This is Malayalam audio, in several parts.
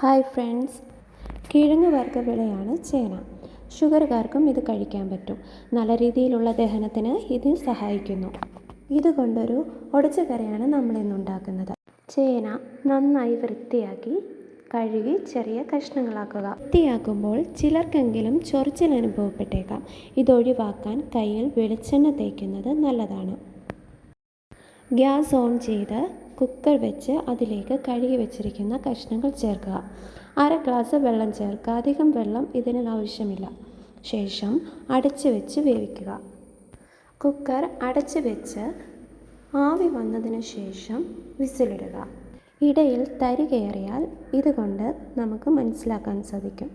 ഹായ് ഫ്രണ്ട്സ്, കിഴങ്ങ് വർഗ്ഗവിളയാണ് ചേന. ഷുഗറുകാർക്കും ഇത് കഴിക്കാൻ പറ്റും. നല്ല രീതിയിലുള്ള ദഹനത്തിന് ഇത് സഹായിക്കുന്നു. ഇതുകൊണ്ടൊരു ഒടിച്ച കറിയാണ് നമ്മളിന്ന് ഉണ്ടാക്കുന്നത്. ചേന നന്നായി വൃത്തിയാക്കി കഴുകി ചെറിയ കഷ്ണങ്ങളാക്കുക. വൃത്തിയാക്കുമ്പോൾ ചിലർക്കെങ്കിലും ചൊറിച്ചിൽ അനുഭവപ്പെട്ടേക്കാം. ഇതൊഴിവാക്കാൻ കയ്യിൽ വെളിച്ചെണ്ണ തേക്കുന്നത് നല്ലതാണ്. ഗ്യാസ് ഓൺ ചെയ്ത് കുക്കർ വെച്ച് അതിലേക്ക് കഴുകി വെച്ചിരിക്കുന്ന കഷ്ണങ്ങൾ ചേർക്കുക. 1/2 ഗ്ലാസ് വെള്ളം ചേർക്കുക. അധികം വെള്ളം ഇതിന് ആവശ്യമില്ല. ശേഷം അടച്ച് വെച്ച് വേവിക്കുക. കുക്കർ അടച്ച് വെച്ച് ആവി വന്നതിന് ശേഷം വിസിലിടുക. ഇടയിൽ തരി കയറിയാൽ ഇതുകൊണ്ട് നമുക്ക് മനസ്സിലാക്കാൻ സാധിക്കും.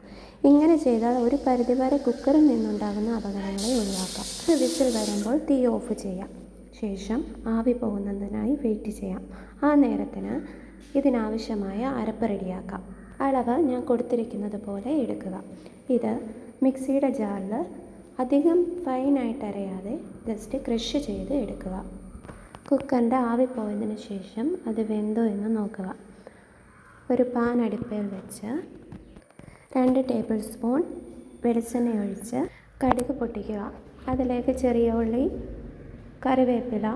ഇങ്ങനെ ചെയ്താൽ ഒരു പരിധിവരെ കുക്കറിൽ നിന്നുണ്ടാകുന്ന അപകടങ്ങളെ ഒഴിവാക്കാം. വിസിൽ വരുമ്പോൾ തീ ഓഫ് ചെയ്യാം. ശേഷം ആവി പോകുന്നതിനായി വെയിറ്റ് ചെയ്യാം. ആ നേരത്തിന് ഇതിനാവശ്യമായ അരപ്പ് റെഡിയാക്കാം. അളവ് ഞാൻ കൊടുത്തിരിക്കുന്നത് പോലെ എടുക്കുക. ഇത് മിക്സിയുടെ ജാറിൽ അധികം ഫൈനായിട്ട് അരയാതെ ജസ്റ്റ് ക്രഷ് ചെയ്ത് എടുക്കുക. കുക്കറിൻ്റെ ആവി പോയതിന് ശേഷം അത് വെന്തോ എന്ന് നോക്കുക. ഒരു പാൻ അടുപ്പിൽ വെച്ച് 2 ടേബിൾ സ്പൂൺ വെളിച്ചെണ്ണ ഒഴിച്ച് കടുക് പൊട്ടിക്കുക. അതിലേക്ക് ചെറിയ ഉള്ളി, കറിവേപ്പില,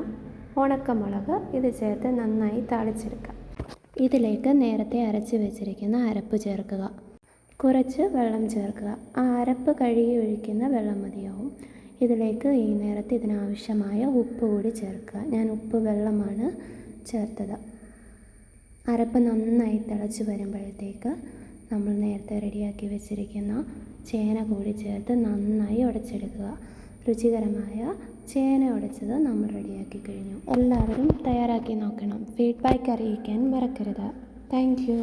ഉണക്കമുളക് ഇത് ചേർത്ത് നന്നായി താളിച്ചെടുക്കുക. ഇതിലേക്ക് നേരത്തെ അരച്ച് വെച്ചിരിക്കുന്ന അരപ്പ് ചേർക്കുക. കുറച്ച് വെള്ളം ചേർക്കുക. ആ അരപ്പ് കഴുകി ഒഴിക്കുന്ന വെള്ളം മതിയാവും. ഇതിലേക്ക് ഈ നേരത്തെ ഇതിനാവശ്യമായ ഉപ്പ് കൂടി ചേർക്കുക. ഞാൻ ഉപ്പ് വെള്ളമാണ് ചേർത്തത്. അരപ്പ് നന്നായി തിളച്ച് വരുമ്പോഴത്തേക്ക് നമ്മൾ നേരത്തെ റെഡിയാക്കി വെച്ചിരിക്കുന്ന ചേന കൂടി ചേർത്ത് നന്നായി ഉടച്ചെടുക്കുക. രുചികരമായ ചേന ഉടച്ചത് നമ്മൾ റെഡിയാക്കി കഴിഞ്ഞു. എല്ലാവരും തയ്യാറാക്കി നോക്കണം. ഫീഡ്ബാക്ക് അറിയിക്കാൻ മറക്കരുത്. Thank you.